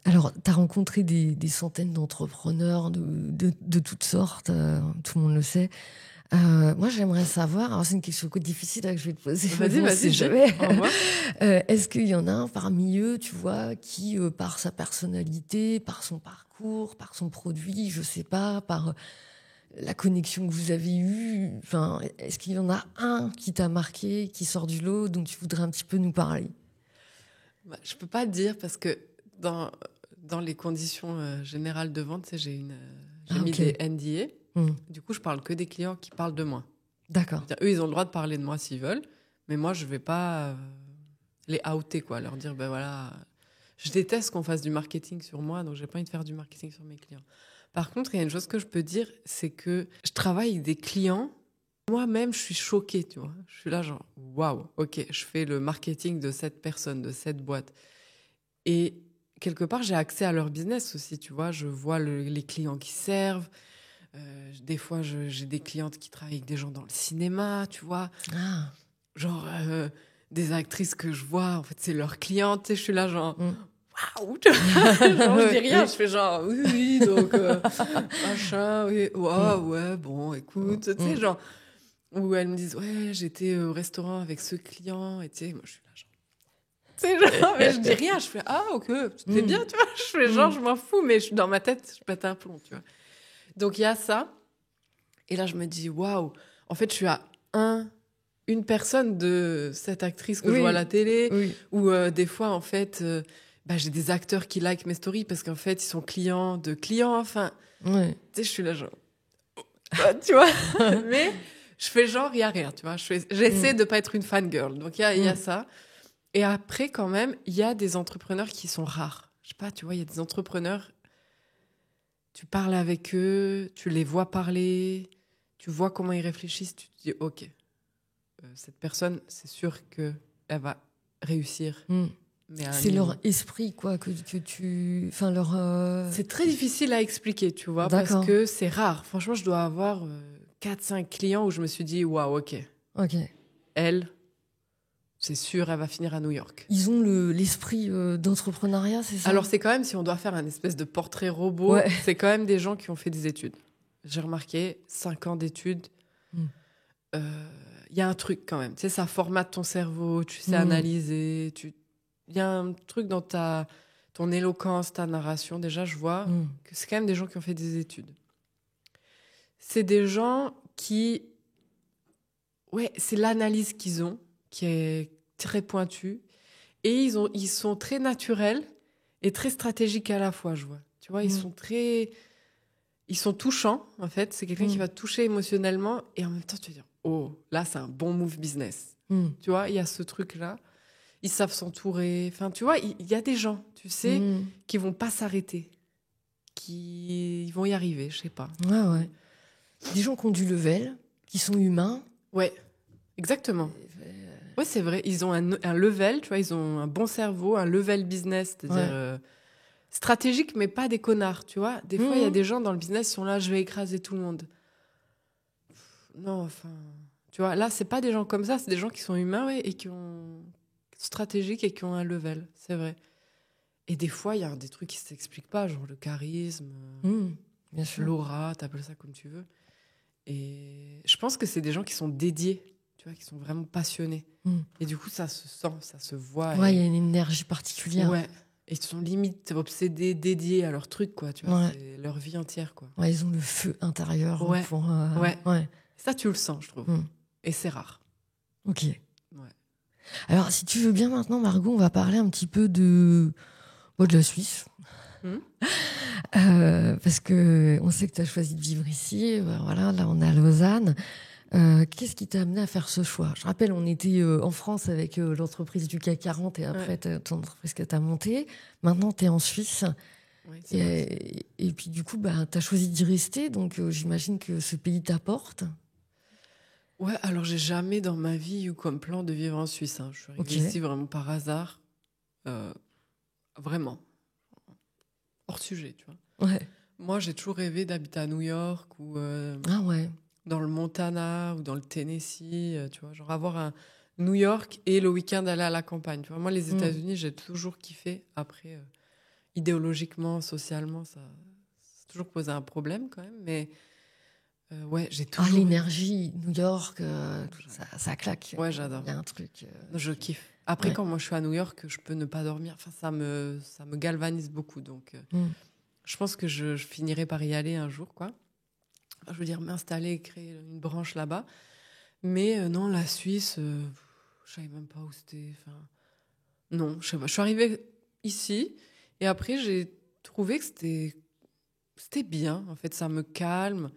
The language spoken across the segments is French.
Alors, tu as rencontré des centaines d'entrepreneurs de toutes sortes, tout le monde le sait. Moi, j'aimerais savoir, alors c'est une question difficile que je vais te poser, mais Vas-y, bon, on vas-y, sait dis. jamais. Au revoir. Est-ce qu'il y en a un parmi eux, tu vois, qui, par sa personnalité, par son parcours, par son produit, je sais pas, par la connexion que vous avez eue, enfin, est-ce qu'il y en a un qui t'a marqué, qui sort du lot, dont tu voudrais un petit peu nous parler? Bah, je peux pas te dire parce que dans, dans les conditions générales de vente, tu sais, j'ai Ah, mis ok. des NDA. Hmm. Du coup, je parle que des clients qui parlent de moi. D'accord. C'est-à-dire, eux, ils ont le droit de parler de moi s'ils veulent, mais moi, je vais pas les outer, quoi, leur dire, ben voilà, je déteste qu'on fasse du marketing sur moi, donc j'ai pas envie de faire du marketing sur mes clients. Par contre, il y a une chose que je peux dire, c'est que je travaille avec des clients. Moi-même, je suis choquée, tu vois. Je suis là, genre, waouh, ok, je fais le marketing de cette personne, de cette boîte. Et quelque part, j'ai accès à leur business aussi, tu vois. Je vois les clients qui servent. Des fois, j'ai des clientes qui travaillent avec des gens dans le cinéma, tu vois. Ah. Genre, des actrices que je vois, en fait, c'est leurs clientes. Tu sais, je suis là, genre, Hmm. waouh, tu vois. Genre, je dis rien, Oui. je fais genre, oui, oui, donc, machin, oui, ouais, Hmm. ouais, bon, écoute, tu sais, Hmm. genre, où elles me disent, ouais, j'étais au restaurant avec ce client, et tu sais, moi, je suis là, genre, tu sais, genre, mais je dis rien, je fais, ah, ok, c'est Hmm. bien, tu vois. Je fais genre, Hmm. je m'en fous, mais dans ma tête, je pète un plomb, tu vois. Donc, il y a ça. Et là, je me dis, waouh, en fait, je suis à une personne de cette actrice que je vois à la Oui. télé, Oui. ou des fois, en fait, bah, j'ai des acteurs qui like mes stories parce qu'en fait, ils sont clients de clients. Enfin, Ouais. tu sais, je suis là, genre, tu vois, mais je fais genre, il n'y a rien, tu vois. J'essaie Hmm. de pas être une fangirl. Donc, il y a Hmm. ça. Et après, quand même, il y a des entrepreneurs qui sont rares. Je sais pas, tu vois, il y a des entrepreneurs, tu parles avec eux, tu les vois parler, tu vois comment ils réfléchissent, tu te dis, OK, cette personne, c'est sûr qu'elle va réussir, Hmm. mais à un C'est leur niveau. esprit, quoi, que tu... Enfin, leur... C'est très difficile à expliquer, tu vois, parce D'accord. que c'est rare. Franchement, je dois avoir 4-5 clients où je me suis dit, waouh, OK, Ok. elle, c'est sûr, elle va finir à New York. Ils ont l'esprit d'entrepreneuriat, c'est ça? Alors, c'est quand même, si on doit faire un espèce de portrait robot, Ouais. c'est quand même des gens qui ont fait des études. J'ai remarqué, 5 ans d'études, Hmm. il y a un truc quand même. Tu sais, ça formate ton cerveau, tu sais Hmm. analyser. Il y a un truc dans ton éloquence, ta narration. Déjà, je vois Hmm. que c'est quand même des gens qui ont fait des études. C'est des gens qui... Ouais, c'est l'analyse qu'ils ont qui est très pointue. Et ils sont très naturels et très stratégiques à la fois, je vois. Tu vois, Hmm. ils sont touchants, en fait. C'est quelqu'un qui Hmm. va te toucher émotionnellement et en même temps, tu vas dire, oh, là, c'est un bon move business. Hmm. Tu vois, il y a ce truc-là. Ils savent s'entourer. Enfin, tu vois, il y a des gens, tu sais, Hmm. qui vont pas s'arrêter, qui vont y arriver, je sais pas. Ouais, ouais. Des gens qui ont du level, qui sont humains. Ouais, exactement. Ouais, c'est vrai. Ils ont un level, tu vois, ils ont un bon cerveau, un level business, c'est-à-dire Ouais. stratégique, mais pas des connards, tu vois. Des fois, il y a Hmm. des gens dans le business qui sont là, je vais écraser tout le monde. Non, enfin, tu vois, là, c'est pas des gens comme ça, c'est des gens qui sont humains, ouais, et qui ont stratégiques et qui ont un level, c'est vrai. Et des fois, il y a des trucs qui s'expliquent pas, genre le charisme, Hmm. Bien sûr. l'aura, t'appelles ça comme tu veux. Et je pense que c'est des gens qui sont dédiés, tu vois, qui sont vraiment passionnés. Hmm. Et du coup, ça se sent, ça se voit. Ouais, il y Et a une énergie particulière. ouais, et ils sont limite obsédés, dédiés à leur truc, quoi, tu vois, Ouais. c'est leur vie entière, quoi. Ouais, ils ont le feu intérieur Ouais, pour... ouais. Ouais. Ça, tu le sens, je trouve. Hmm. Et c'est rare. Ok. Ouais. Alors, si tu veux bien maintenant, Margot, on va parler un petit peu de la Suisse. Hmm. Parce que on sait que tu as choisi de vivre ici. Voilà, là, on est à Lausanne. Qu'est-ce qui t'a amené à faire ce choix? Je rappelle, on était en France avec l'entreprise du CAC 40 et Ouais. après ton entreprise que tu as montée. Maintenant, tu es en Suisse. Oui, c'est vrai. Et puis, du coup, bah, tu as choisi d'y rester. Donc, j'imagine que ce pays t'apporte. Ouais, alors j'ai jamais dans ma vie eu comme plan de vivre en Suisse, hein. Je suis arrivée Ok. ici vraiment par hasard. Euh, Vraiment. Hors sujet, tu vois. Ouais. Moi, j'ai toujours rêvé d'habiter à New York ou Ah ouais. dans le Montana ou dans le Tennessee, tu vois. Genre avoir un New York et le week-end aller à la campagne. Tu vois. Moi, les Hmm. États-Unis, j'ai toujours kiffé. Après, idéologiquement, socialement, ça a toujours posé un problème quand même. Mais ouais, j'ai toujours... l'énergie, New York, ça claque. Ouais, j'adore. Il y a un truc... Je kiffe. Après, Ouais. quand moi je suis à New York, je peux ne pas dormir. Enfin, ça me galvanise beaucoup. Donc, je pense que je finirai par y aller un jour, quoi. Enfin, je veux dire, m'installer, créer une branche là-bas. Mais non, la Suisse, je savais même pas où c'était. Enfin, non, je sais pas. Je suis arrivée ici et après, j'ai trouvé que c'était bien. En fait, ça me calme.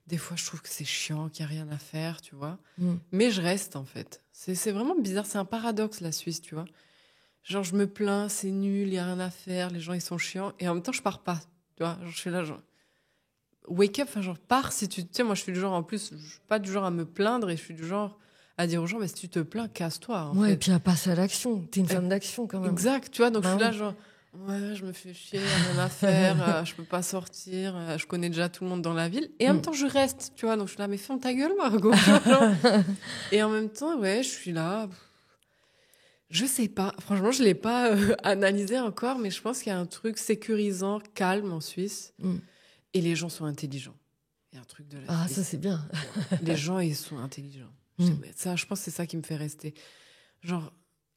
Des fois, je trouve que c'est chiant, qu'il n'y a rien à faire, tu vois. Mais je reste, en fait. C'est vraiment bizarre. C'est un paradoxe, la Suisse, tu vois. Genre, je me plains, c'est nul, il n'y a rien à faire, les gens, ils sont chiants. Et en même temps, je pars pas, tu vois. Genre, je suis là, genre, wake up, enfin, genre, pars si tu... Tu sais, moi, je suis du genre, en plus, je suis pas du genre à me plaindre et je suis du genre à dire aux gens, mais si tu te plains, casse-toi, en fait. Et puis à passer à l'action. T'es une femme d'action, quand même. Exact, tu vois. Donc, je suis là, oui. genre... Ouais, je me fais chier, rien à faire, je peux pas sortir, je connais déjà tout le monde dans la ville. Et en même temps, je reste, tu vois. Donc, je suis là, mais ferme ta gueule, Margot. Et en même temps, ouais, je suis là. Je sais pas. Franchement, je l'ai pas analysé encore, mais je pense qu'il y a un truc sécurisant, calme en Suisse. Et les gens sont intelligents. Il y a un truc de la Suisse. Ah, ça, c'est bien. Les gens, ils sont intelligents. Ça, je pense que c'est ça qui me fait rester. Genre,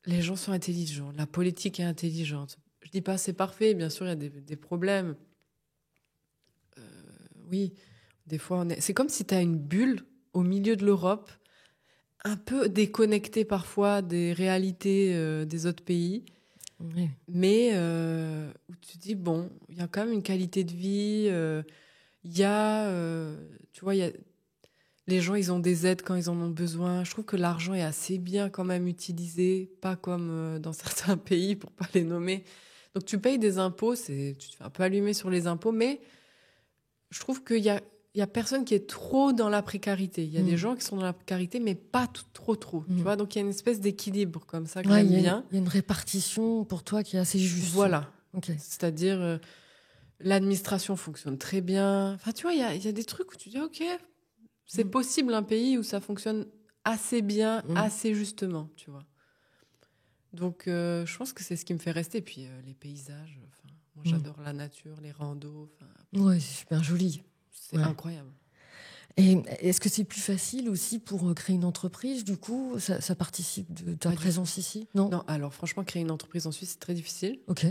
les gens sont intelligents. La politique est intelligente. Je dis pas c'est parfait, bien sûr, il y a des problèmes. Oui, des fois, c'est comme si tu as une bulle au milieu de l'Europe, un peu déconnectée parfois des réalités des autres pays, mais où tu dis, bon, il y a quand même une qualité de vie, il y a, tu vois, les gens, ils ont des aides quand ils en ont besoin. Je trouve que l'argent est assez bien quand même utilisé, pas comme dans certains pays, pour pas les nommer. Donc tu payes des impôts, tu te fais un peu allumer sur les impôts, mais je trouve qu'il y a personne qui est trop dans la précarité. Il y a des gens qui sont dans la précarité, mais pas trop. Tu vois, donc il y a une espèce d'équilibre comme ça que j'aime bien. Il y a une répartition pour toi qui est assez juste. Voilà. Okay. C'est-à-dire, l'administration fonctionne très bien. Enfin, tu vois, il y a des trucs où tu dis, OK, c'est possible un pays où ça fonctionne assez bien, assez justement, tu vois. Donc, je pense que c'est ce qui me fait rester. Puis, les paysages, moi, j'adore la nature, les randos. Ouais, c'est super joli. C'est incroyable. Et est-ce que c'est plus facile aussi pour créer une entreprise, du coup ça participe de ta présence ici? Non, alors franchement, créer une entreprise en Suisse, c'est très difficile. Ok.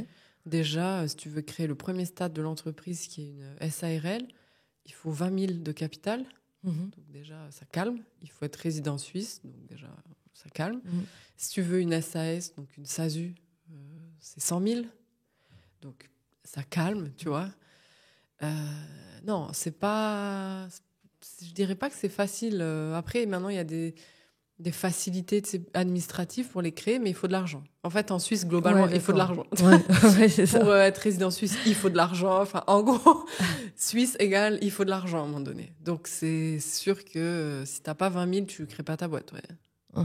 Déjà, si tu veux créer le premier stade de l'entreprise, qui est une SARL, il faut 20 000 de capital. Donc déjà, ça calme. Il faut être résident suisse, donc déjà, ça calme. Si tu veux une SAS, donc une SASU, c'est 100 000. Donc ça calme, tu vois. Non, c'est pas... Je dirais pas que c'est facile. Après, maintenant, il y a des facilités administratives pour les créer, mais il faut de l'argent. En fait, en Suisse, globalement, il faut de l'argent. C'est ça. Pour être résident suisse, il faut de l'argent. Enfin, en gros, Suisse égale, il faut de l'argent à un moment donné. Donc, c'est sûr que si t'as pas 20 000, tu crées pas ta boîte. Ouais.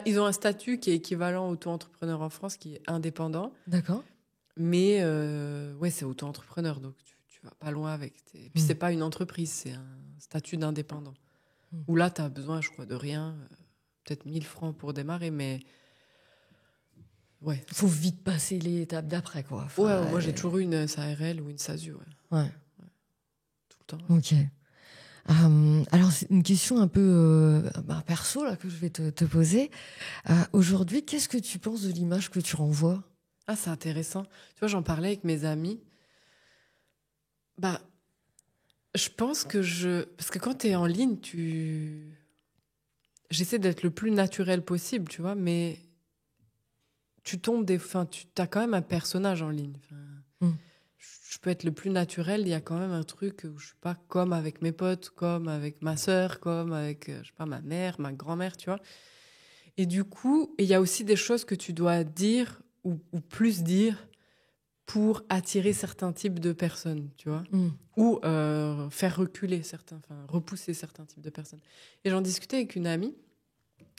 Ils ont un statut qui est équivalent auto-entrepreneur en France, qui est indépendant. D'accord. Mais ouais, c'est auto-entrepreneur, donc tu vas pas loin avec. Et puis, c'est pas une entreprise, c'est un statut d'indépendant. Où là, tu as besoin, je crois, de rien. Peut-être 1 000 francs pour démarrer, mais... Ouais. Faut vite passer l'étape d'après, quoi. Enfin, moi, j'ai toujours eu une SARL ou une SASU, ouais. Tout le temps. Ok. Alors, c'est une question un peu perso là, que je vais te poser. Aujourd'hui, qu'est-ce que tu penses de l'image que tu renvoies? Ah, c'est intéressant. Tu vois, j'en parlais avec mes amis. Je pense que parce que quand tu es en ligne, j'essaie d'être le plus naturel possible, tu vois, mais tu tombes tu as quand même un personnage en ligne. Je peux être le plus naturel, il y a quand même un truc où je suis pas comme avec mes potes, comme avec ma sœur, comme avec, je sais pas, ma mère, ma grand-mère, tu vois. Et du coup, il y a aussi des choses que tu dois dire ou plus dire pour attirer certains types de personnes, tu vois, ou faire reculer repousser certains types de personnes. Et j'en discutais avec une amie,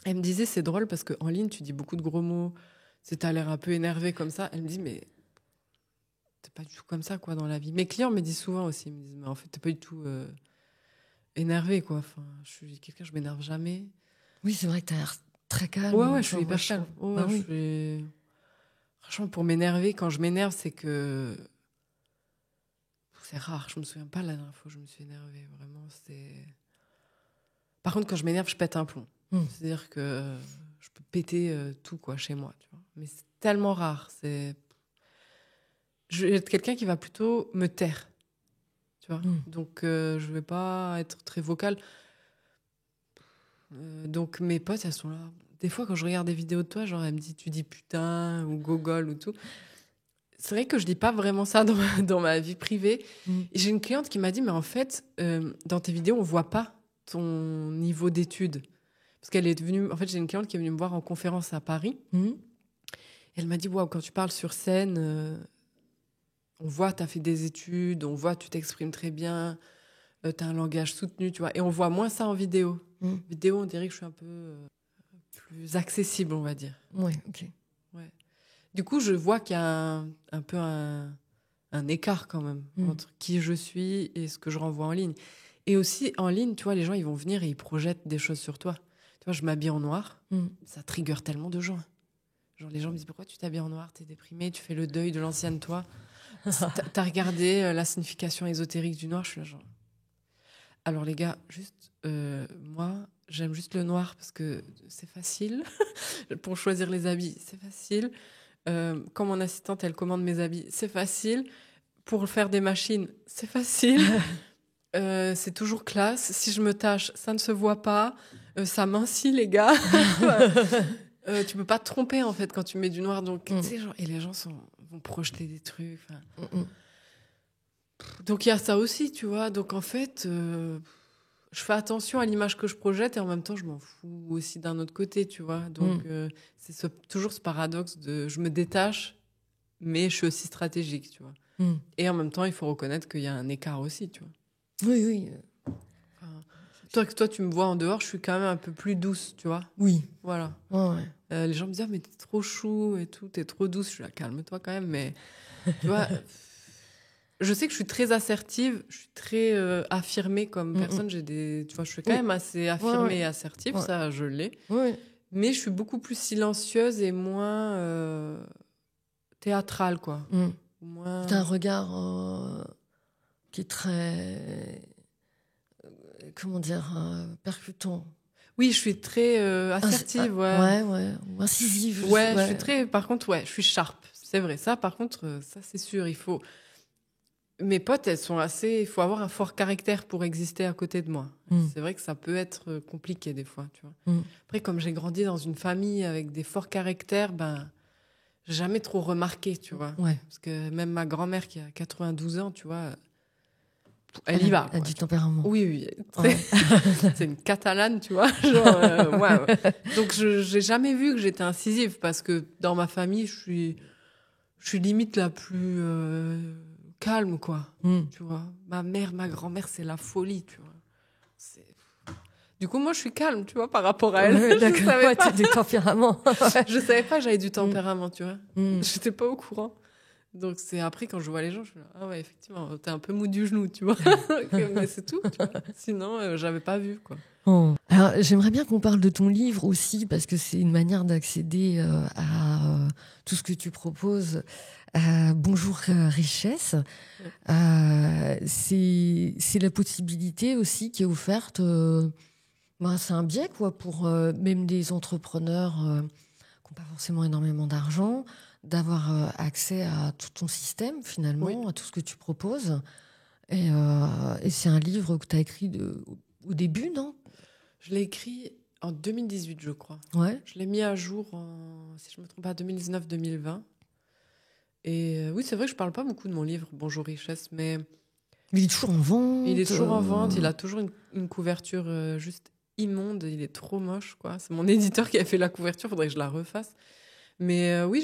elle me disait, c'est drôle parce qu'en ligne, tu dis beaucoup de gros mots, t'as l'air un peu énervé comme ça. Elle me dit, mais t'es pas du tout comme ça, quoi, dans la vie. Mes clients me disent souvent aussi, ils me disent, mais en fait, t'es pas du tout énervé, quoi. Enfin, je suis quelqu'un, je m'énerve jamais. Oui, c'est vrai que t'as l'air très calme. Ouais, je suis hyper calme. Ouais, oui. Franchement, pour m'énerver, quand je m'énerve, c'est que... C'est rare, je me souviens pas la dernière fois que je me suis énervée. Vraiment, c'est... Par contre, quand je m'énerve, je pète un plomb. C'est-à-dire que je peux péter tout, quoi, chez moi. Tu vois. Mais c'est tellement rare. Je vais être quelqu'un qui va plutôt me taire. Tu vois. Donc, je vais pas être très vocale. Donc, mes potes, elles sont là. Des fois, quand je regarde des vidéos de toi, genre, elle me dit, tu dis putain ou gogol ou tout. C'est vrai que je dis pas vraiment ça dans ma vie privée. Et j'ai une cliente qui m'a dit, mais en fait, dans tes vidéos, on voit pas ton niveau d'études. Parce qu'elle est venue... En fait, j'ai une cliente qui est venue me voir en conférence à Paris. Et elle m'a dit, waouh, quand tu parles sur scène, on voit tu as fait des études, on voit tu t'exprimes très bien, tu as un langage soutenu, tu vois. Et on voit moins ça en vidéo. Vidéo, on dirait que je suis un peu plus accessible, on va dire. Ouais, ok. Ouais. Du coup, je vois qu'il y a un peu un écart quand même entre qui je suis et ce que je renvoie en ligne. Et aussi, en ligne, tu vois, les gens, ils vont venir et ils projettent des choses sur toi. Tu vois, je m'habille en noir, ça trigger tellement de gens. Genre, les gens me disent, pourquoi tu t'habilles en noir? T'es déprimé, tu fais le deuil de l'ancienne toi. T'as regardé la signification ésotérique du noir? Je suis là, genre... Alors, les gars, juste, moi, j'aime juste le noir parce que c'est facile. Pour choisir les habits, c'est facile. Quand mon assistante, elle commande mes habits, c'est facile. Pour faire des machines, c'est facile. C'est toujours classe. Si je me tâche, ça ne se voit pas. Ça mincit, les gars. Tu peux pas te tromper, en fait, quand tu mets du noir. Donc, tu sais, genre, et les gens vont projeter des trucs. Donc, il y a ça aussi, tu vois. Donc, en fait, je fais attention à l'image que je projette et en même temps, je m'en fous aussi d'un autre côté, tu vois. Donc, c'est toujours ce paradoxe de je me détache, mais je suis aussi stratégique, tu vois. Et en même temps, il faut reconnaître qu'il y a un écart aussi, tu vois. Oui, oui. Toi, tu me vois en dehors, je suis quand même un peu plus douce, tu vois. Oui. Voilà. Ouais. Les gens me disent, ah, mais t'es trop chou et tout, t'es trop douce. Je suis là, calme-toi quand même. Mais tu vois, je sais que je suis très assertive, je suis très affirmée comme personne. Tu vois, je suis quand même assez affirmée et assertive, ça, je l'ai. Mais je suis beaucoup plus silencieuse et moins théâtrale, quoi. Moins... T'as un regard qui est très, comment dire, percutant. Oui, je suis très assertive, ouais, ou incisive. Je suis très... Par contre, je suis sharp. C'est vrai, ça, par contre, ça, c'est sûr, il faut... Mes potes, elles sont assez... Il faut avoir un fort caractère pour exister à côté de moi. C'est vrai que ça peut être compliqué, des fois, tu vois. Après, comme j'ai grandi dans une famille avec des forts caractères, j'ai jamais trop remarqué, tu vois. Parce que même ma grand-mère, qui a 92 ans, tu vois... Elle y va. Elle a du tempérament. Oui. C'est une catalane, tu vois. Genre, Donc, j'ai jamais vu que j'étais incisive parce que dans ma famille, je suis limite la plus calme, quoi. Tu vois. Ma grand-mère, c'est la folie, tu vois. Du coup, moi, je suis calme, tu vois, par rapport à elle. D'accord. T'as du tempérament. Je savais pas que j'avais du tempérament, tu vois. J'étais pas au courant. Donc, c'est après, quand je vois les gens, je suis là, ah ouais, effectivement, t'es un peu mou du genou, tu vois. Mais c'est tout, tu vois. Sinon, j'avais pas vu, quoi. Alors, j'aimerais bien qu'on parle de ton livre aussi, parce que c'est une manière d'accéder à tout ce que tu proposes. Bonjour Richesse. C'est la possibilité aussi qui est offerte. C'est un biais, quoi, pour même des entrepreneurs qui n'ont pas forcément énormément d'argent, d'avoir accès à tout ton système, finalement, à tout ce que tu proposes. Et c'est un livre que tu as écrit au début, non? Je l'ai écrit en 2018, je crois. Ouais. Je l'ai mis à jour si je ne me trompe pas, 2019-2020. Et oui, c'est vrai que je ne parle pas beaucoup de mon livre, Bonjour Richesse, mais... Il est toujours en vente. Il est toujours en vente, il a toujours une couverture juste immonde, il est trop moche, quoi. C'est mon éditeur qui a fait la couverture, il faudrait que je la refasse. Mais oui,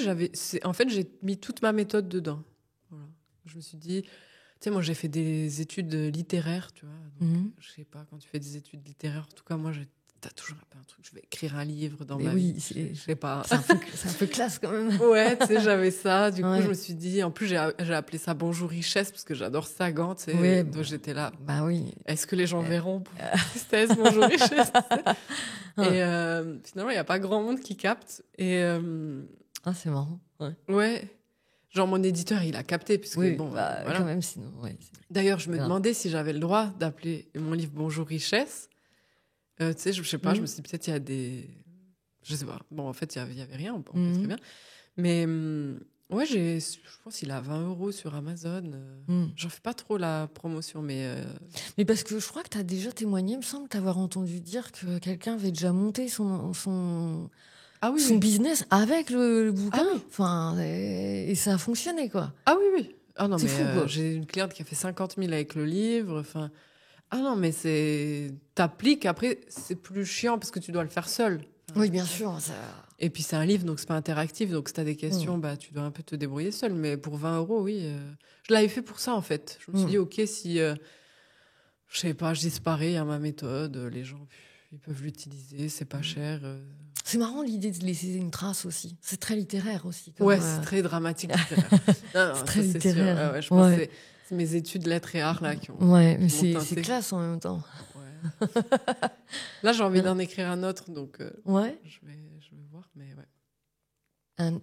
en fait, j'ai mis toute ma méthode dedans. Voilà. Je me suis dit... Tu sais, moi, j'ai fait des études littéraires, tu vois. Donc, je sais pas, quand tu fais des études littéraires, en tout cas, moi, t'as toujours un peu un truc. Je vais écrire un livre dans ma vie. Je sais pas. C'est un peu classe, quand même. Ouais, tu sais, j'avais ça. Du coup, je me suis dit... En plus, j'ai appelé ça Bonjour Richesse, parce que j'adore Sagan, tu sais. Ouais, donc, j'étais là. Bah oui. Est-ce que les gens verront tristesse, Bonjour Richesse? Et finalement, il n'y a pas grand monde qui capte. Et... c'est marrant. Ouais. Genre, mon éditeur, il a capté, puisque Oui, bon, voilà. quand même, sinon. Ouais, D'ailleurs, je me demandais si j'avais le droit d'appeler mon livre Bonjour Richesse. Tu sais, je sais pas, je me suis dit, peut-être il y a des. Je sais pas. Bon, en fait, il y avait rien, on peut très bien. Mais ouais, je pense qu'il a 20 € sur Amazon. J'en fais pas trop la promotion, mais. Mais parce que je crois que tu as déjà témoigné, il me semble t'avoir entendu dire que quelqu'un avait déjà monté son business avec le bouquin. Ah oui. Enfin, et ça a fonctionné, quoi. Ah oui, oui. Ah non, C'est mais fou, quoi. j'ai une cliente qui a fait 50 000 avec le livre. Enfin. Ah non, mais t'appliques. Après, c'est plus chiant parce que tu dois le faire seul. Oui, bien sûr. Ça... Et puis c'est un livre, donc c'est pas interactif. Donc si t'as des questions, bah tu dois un peu te débrouiller seul. Mais pour 20 €, oui. Je l'avais fait pour ça, en fait. Je me suis dit, ok, si, je sais pas, je disparais, il y a ma méthode, les gens, ils peuvent l'utiliser, c'est pas cher. C'est marrant l'idée de laisser une trace aussi. C'est très littéraire aussi. Ouais, c'est très dramatique littéraire. Non, c'est très littéraire. Sûr. Ouais, je pense que c'est mes études lettres et arts là qui ont. Ouais, mais c'est classe en même temps. Ouais. Là, j'ai envie d'en écrire un autre, donc ouais. Je vais voir, mais ouais.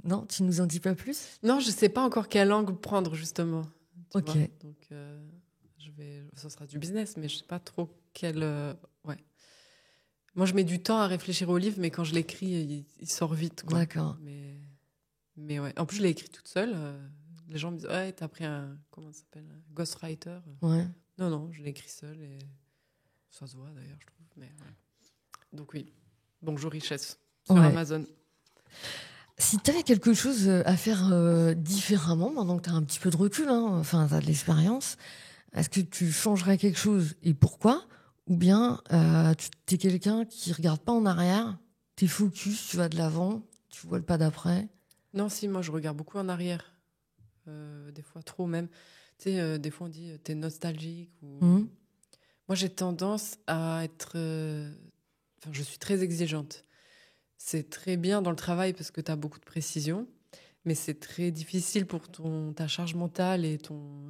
Non, tu nous en dis pas plus? Non, je sais pas encore quel angle prendre justement. Ok. Vois, donc ça sera du business, mais je sais pas trop quel. Ouais. Moi, je mets du temps à réfléchir au livre, mais quand je l'écris, il sort vite, quoi. D'accord. Mais ouais. En plus, je l'ai écrit toute seule. Les gens me disent, ouais, t'as pris comment ça s'appelle, un ghostwriter. Ouais. Non, je l'ai écrit seule et ça se voit d'ailleurs, je trouve. Mais ouais. Donc oui. Bonjour Richesse sur Amazon. Si tu avais quelque chose à faire différemment, maintenant que tu as un petit peu de recul, enfin, tu as de l'expérience, est-ce que tu changerais quelque chose et pourquoi? Ou bien tu es quelqu'un qui regarde pas en arrière, tu es focus, tu vas de l'avant, tu vois le pas d'après? Non, si, moi je regarde beaucoup en arrière. Des fois trop même. Tu sais, des fois on dit t'es nostalgique. Moi j'ai tendance à être. Enfin, je suis très exigeante. C'est très bien dans le travail parce que tu as beaucoup de précision, mais c'est très difficile pour ta charge mentale et ton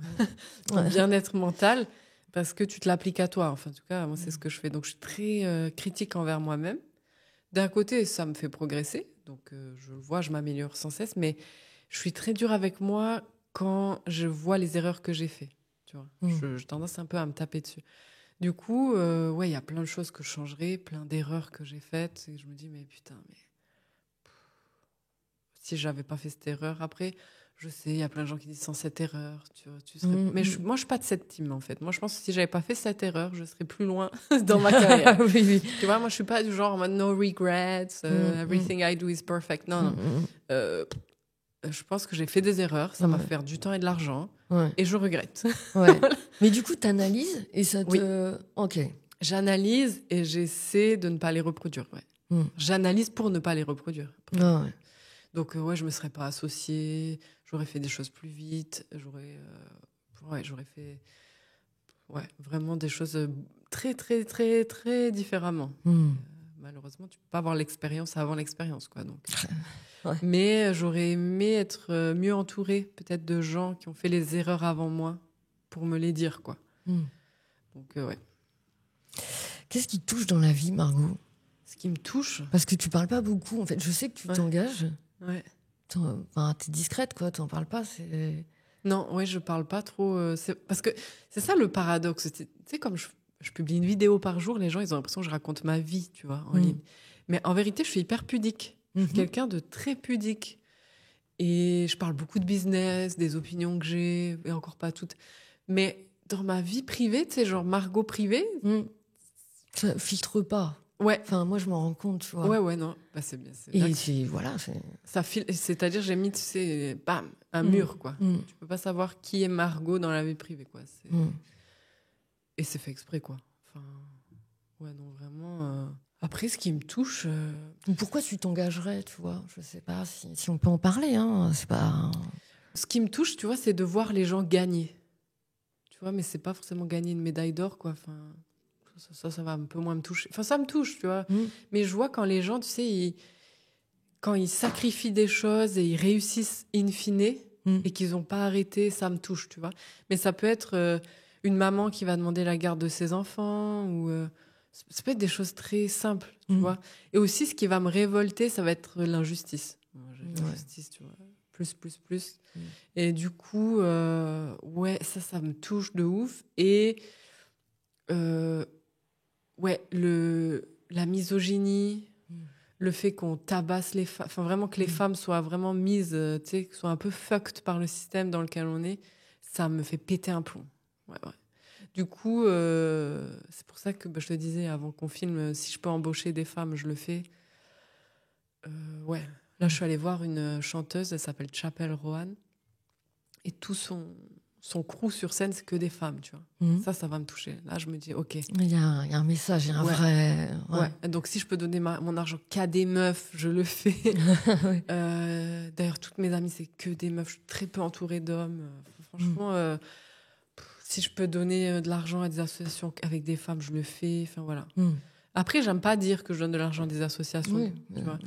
bien-être mental parce que tu te l'appliques à toi. Enfin, en tout cas, moi, c'est ce que je fais. Donc, je suis très critique envers moi-même. D'un côté, ça me fait progresser. Donc, je le vois, je m'améliore sans cesse, mais je suis très dure avec moi quand je vois les erreurs que j'ai faites. Tu vois, j'ai tendance un peu à me taper dessus. Du coup, ouais, il y a plein de choses que je changerais, plein d'erreurs que j'ai faites. Et je me dis, mais putain, si j'avais pas fait cette erreur, après, je sais, il y a plein de gens qui disent sans cette erreur, tu serais. Mais moi, je suis pas de cette team, en fait. Moi, je pense que si j'avais pas fait cette erreur, je serais plus loin dans ma carrière. Oui. Tu vois, moi, je suis pas du genre en mode no regrets, everything I do is perfect. Non. Je pense que j'ai fait des erreurs, ça m'a fait du temps et de l'argent, et je regrette. Ouais. Mais du coup, tu analyses et ça te... Oui. Ok. J'analyse et j'essaie de ne pas les reproduire. Ouais. J'analyse pour ne pas les reproduire. Ouais. Donc, ouais, je me serais pas associée, j'aurais fait des choses plus vite, j'aurais fait vraiment des choses très, très, très, très différemment. Malheureusement, tu peux pas avoir l'expérience avant l'expérience, quoi. Donc. Ouais. Mais j'aurais aimé être mieux entourée, peut-être de gens qui ont fait les erreurs avant moi, pour me les dire, quoi. Donc, ouais. Qu'est-ce qui te touche dans la vie, Margot? Ce qui me touche? Parce que tu parles pas beaucoup, en fait. Je sais que tu t'engages. Ouais. Enfin, t'es discrète, quoi. T'en parles pas, c'est... Non, ouais, je parle pas trop. Parce que c'est ça le paradoxe. Tu sais, comme je publie une vidéo par jour, les gens, ils ont l'impression que je raconte ma vie, tu vois, en ligne. Mais en vérité, je suis hyper pudique. Je suis quelqu'un de très pudique. Et je parle beaucoup de business, des opinions que j'ai, et encore pas toutes. Mais dans ma vie privée, tu sais, genre Margot privée... Ça filtre pas. Ouais. Enfin, moi, je m'en rends compte, tu vois. Ouais, non. Bah, c'est bien. Et voilà. C'est-à-dire, j'ai mis, tu sais, bam, un mur, quoi. Tu peux pas savoir qui est Margot dans la vie privée, quoi. Et c'est fait exprès, quoi. Enfin, ouais, non, vraiment... Après, ce qui me touche... Pourquoi tu t'engagerais, tu vois? Je sais pas si on peut en parler, hein. C'est pas... Ce qui me touche, tu vois, c'est de voir les gens gagner. Tu vois, mais c'est pas forcément gagner une médaille d'or, quoi. Enfin... Ça va un peu moins me toucher. Enfin, ça me touche, tu vois. Mais je vois quand les gens, tu sais, quand ils sacrifient des choses et ils réussissent in fine et qu'ils n'ont pas arrêté, ça me touche, tu vois. Mais ça peut être une maman qui va demander la garde de ses enfants ou ça peut être des choses très simples, tu vois. Et aussi, ce qui va me révolter, ça va être l'injustice. Moi, j'ai la justice, tu vois. Plus. Et du coup, ça me touche de ouf. Et la misogynie, le fait qu'on tabasse les femmes, enfin vraiment que les femmes soient vraiment mises, tu sais, soient un peu fucked par le système dans lequel on est, ça me fait péter un plomb. Ouais. Du coup, c'est pour ça que je te disais avant qu'on filme, si je peux embaucher des femmes, je le fais. Là, je suis allée voir une chanteuse, elle s'appelle Chapel Roan, et tout son crew sur scène, c'est que des femmes, tu vois. Ça va me toucher. Là, je me dis, ok. Il y a un message, il y a un vrai... Ouais. Donc, si je peux donner mon argent qu'à des meufs, je le fais. D'ailleurs, toutes mes amies, c'est que des meufs. Je suis très peu entourée d'hommes. Franchement, si je peux donner de l'argent à des associations avec des femmes, je le fais. Enfin, voilà. Après, j'aime pas dire que je donne de l'argent à des associations. Tu vois.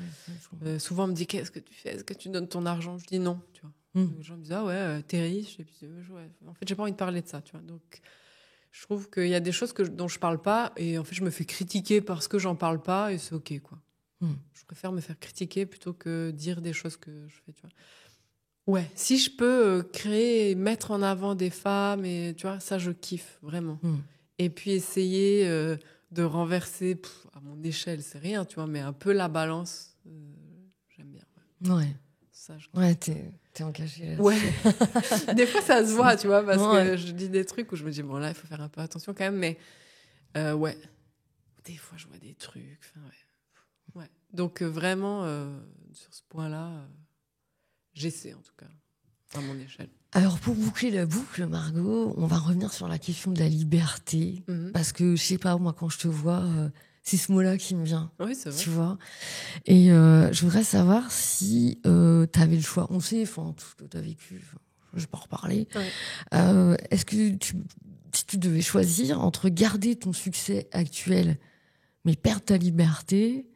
Souvent, on me dit, qu'est-ce que tu fais? Est-ce que tu donnes ton argent? Je dis non, tu vois. Les gens me disent, ah ouais, t'es riche. Et puis, en fait, j'ai pas envie de parler de ça, tu vois. Donc, je trouve qu'il y a des choses dont je parle pas. Et en fait, je me fais critiquer parce que j'en parle pas. Et c'est OK, quoi. Je préfère me faire critiquer plutôt que dire des choses que je fais, tu vois. Ouais, si je peux créer, mettre en avant des femmes, et tu vois, ça, je kiffe, vraiment. Et puis, essayer de renverser, à mon échelle, c'est rien, tu vois, mais un peu la balance, j'aime bien. Ouais. Ça, t'es engagée là-dessus. Ouais. Des fois, ça se voit, tu vois, parce que je dis des trucs où je me dis, bon, là, il faut faire un peu attention quand même, mais ouais. Des fois, je vois des trucs, ouais. Donc, vraiment, sur ce point-là, j'essaie, en tout cas, à mon échelle. Alors, pour boucler la boucle, Margot, on va revenir sur la question de la liberté. Parce que, je sais pas, moi, quand je te vois, c'est ce mot-là qui me vient. Oui, c'est vrai. Tu vois. Et je voudrais savoir si tu avais le choix. On sait, tout ce que tu as vécu, je vais pas en reparler. Ouais. Est-ce que si tu devais choisir entre garder ton succès actuel, mais perdre ta liberté,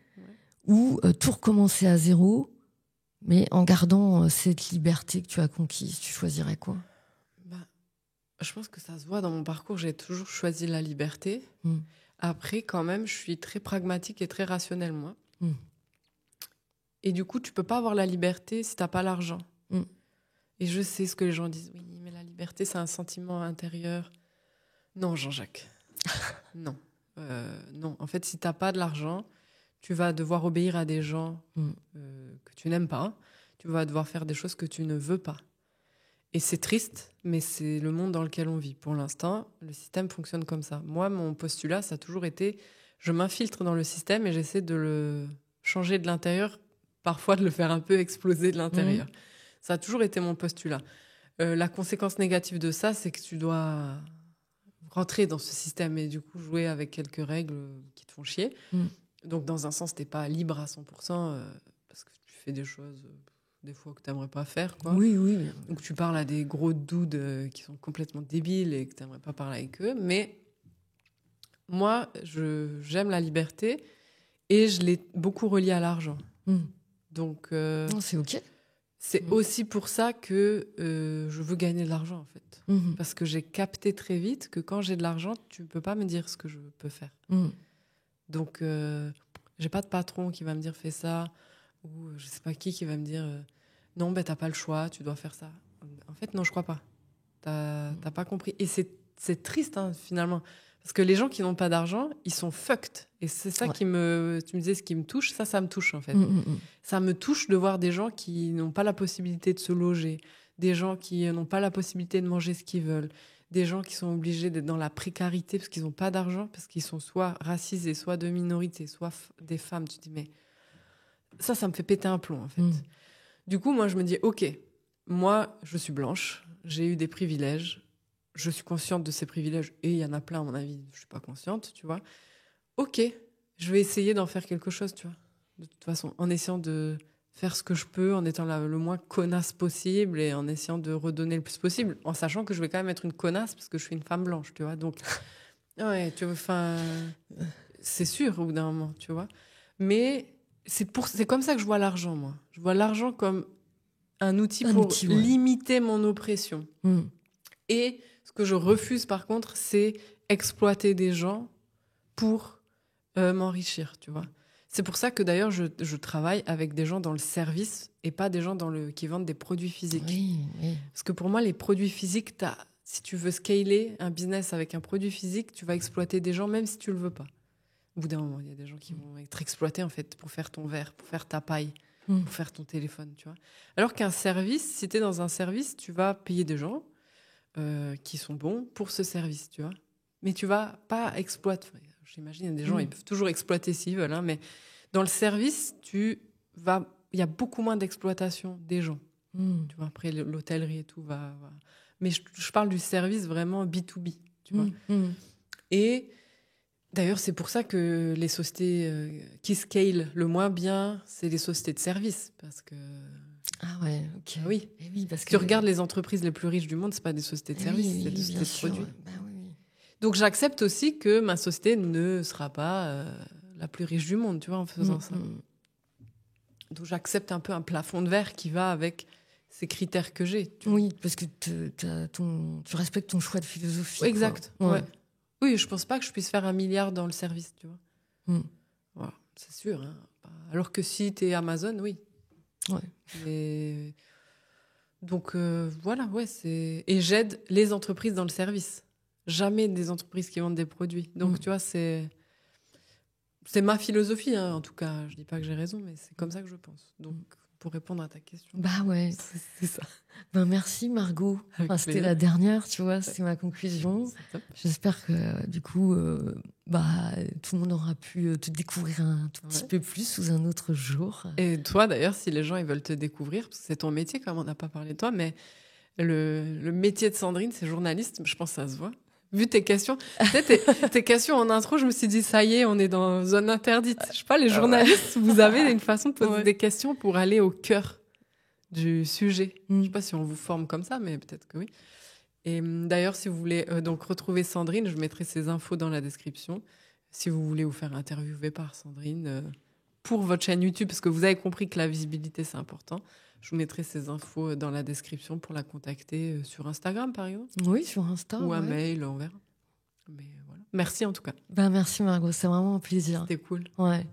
ou tout recommencer à zéro, mais en gardant cette liberté que tu as conquise, tu choisirais quoi? Je pense que ça se voit dans mon parcours, j'ai toujours choisi la liberté. Après, quand même, je suis très pragmatique et très rationnelle, moi. Et du coup, tu peux pas avoir la liberté si t'as pas l'argent. Et je sais ce que les gens disent. Oui, mais la liberté, c'est un sentiment intérieur. Non, Jean-Jacques. Non. Non. En fait, si t'as pas de l'argent, tu vas devoir obéir à des gens que tu n'aimes pas. Tu vas devoir faire des choses que tu ne veux pas. Et c'est triste, mais c'est le monde dans lequel on vit. Pour l'instant, le système fonctionne comme ça. Moi, mon postulat, ça a toujours été, je m'infiltre dans le système et j'essaie de le changer de l'intérieur, parfois de le faire un peu exploser de l'intérieur. Ça a toujours été mon postulat. La conséquence négative de ça, c'est que tu dois rentrer dans ce système et du coup jouer avec quelques règles qui te font chier. Donc, dans un sens, t'es pas libre à 100% parce que tu fais des choses... des fois que tu n'aimerais pas faire, quoi. Oui. Donc tu parles à des gros dudes qui sont complètement débiles et que tu n'aimerais pas parler avec eux. Mais moi, j'aime la liberté et je l'ai beaucoup reliée à l'argent. Donc c'est OK. c'est aussi pour ça que je veux gagner de l'argent, en fait. Parce que j'ai capté très vite que quand j'ai de l'argent, tu ne peux pas me dire ce que je peux faire. Donc j'ai pas de patron qui va me dire fais ça, ou je sais pas qui va me dire non, t'as pas le choix, tu dois faire ça. En fait, non, je crois pas. T'as pas compris. Et c'est triste, hein, finalement. Parce que les gens qui n'ont pas d'argent, ils sont fucked. Et c'est ça tu me disais, ce qui me touche, ça me touche, en fait. Ça me touche de voir des gens qui n'ont pas la possibilité de se loger, des gens qui n'ont pas la possibilité de manger ce qu'ils veulent, des gens qui sont obligés d'être dans la précarité parce qu'ils n'ont pas d'argent, parce qu'ils sont soit racisés, soit de minorité, soit des femmes. Tu te dis, mais ça me fait péter un plomb, en fait. Du coup, moi, je me dis, OK, moi, je suis blanche, j'ai eu des privilèges, je suis consciente de ces privilèges, et il y en a plein, à mon avis, je suis pas consciente, tu vois. OK, je vais essayer d'en faire quelque chose, tu vois. De toute façon, en essayant de faire ce que je peux, en étant le moins connasse possible, et en essayant de redonner le plus possible, en sachant que je vais quand même être une connasse, parce que je suis une femme blanche, tu vois. Donc, ouais, tu vois, enfin, c'est sûr, au bout d'un moment, tu vois. Mais... c'est comme ça que je vois l'argent, moi. Je vois l'argent comme un outil pour limiter mon oppression. Et ce que je refuse, par contre, c'est exploiter des gens pour m'enrichir, tu vois. C'est pour ça que d'ailleurs, je travaille avec des gens dans le service et pas des gens qui vendent des produits physiques. Oui, oui. Parce que pour moi, les produits physiques, si tu veux scaler un business avec un produit physique, tu vas exploiter des gens même si tu le veux pas. Au bout d'un moment, il y a des gens qui vont être exploités en fait pour faire ton verre, pour faire ta paille, pour faire ton téléphone, tu vois. Alors qu'un service, si tu es dans un service, tu vas payer des gens qui sont bons pour ce service, tu vois. Mais tu vas pas exploiter. J'imagine, il y a des gens, ils peuvent toujours exploiter s'ils veulent, hein, mais dans le service, il y a beaucoup moins d'exploitation des gens. Tu vois, après, l'hôtellerie et tout va. Mais je parle du service vraiment B2B, tu vois. Et d'ailleurs, c'est pour ça que les sociétés qui scale le moins bien, c'est les sociétés de service. Parce que. Ah ouais, ok. Oui. Et oui, parce que tu regardes les entreprises les plus riches du monde, c'est pas des sociétés de service, c'est des sociétés de produits. Bah, oui. Donc j'accepte aussi que ma société ne sera pas la plus riche du monde, tu vois, en faisant ça. Donc j'accepte un peu un plafond de verre qui va avec ces critères que j'ai. Oui, parce que tu respectes ton choix de philosophie. Exact. Quoi. Ouais. Oui, je pense pas que je puisse faire 1 milliard dans le service, tu vois. Voilà, c'est sûr. Hein. Alors que si tu es Amazon, oui. Ouais. Et... Donc voilà, ouais, c'est... Et j'aide les entreprises dans le service. Jamais des entreprises qui vendent des produits. Donc tu vois, c'est ma philosophie, hein, en tout cas. Je dis pas que j'ai raison, mais c'est comme ça que je pense. Donc pour répondre à ta question. Bah ouais, c'est ça. Ben merci Margot. C'était la dernière, tu vois, c'est ma conclusion. J'espère que du coup, tout le monde aura pu te découvrir un tout petit peu plus sous un autre jour. Et toi d'ailleurs, si les gens ils veulent te découvrir, parce que c'est ton métier, comme on n'a pas parlé de toi, mais le métier de Sandrine, c'est journaliste, je pense que ça se voit. Vu tes questions, tes questions en intro, je me suis dit, ça y est, on est dans zone interdite. Je sais pas, les journalistes, vous avez une façon de poser des questions pour aller au cœur du sujet. Je sais pas si on vous forme comme ça, mais peut-être que oui. Et d'ailleurs, si vous voulez donc retrouver Sandrine, je mettrai ses infos dans la description. Si vous voulez vous faire interviewer par Sandrine pour votre chaîne YouTube, parce que vous avez compris que la visibilité, c'est important. Je vous mettrai ces infos dans la description pour la contacter sur Instagram, par exemple. Oui, sur Insta. Ou un mail, on verra. Mais voilà. Merci en tout cas. Ben merci Margot, c'est vraiment un plaisir. C'était cool. Ouais.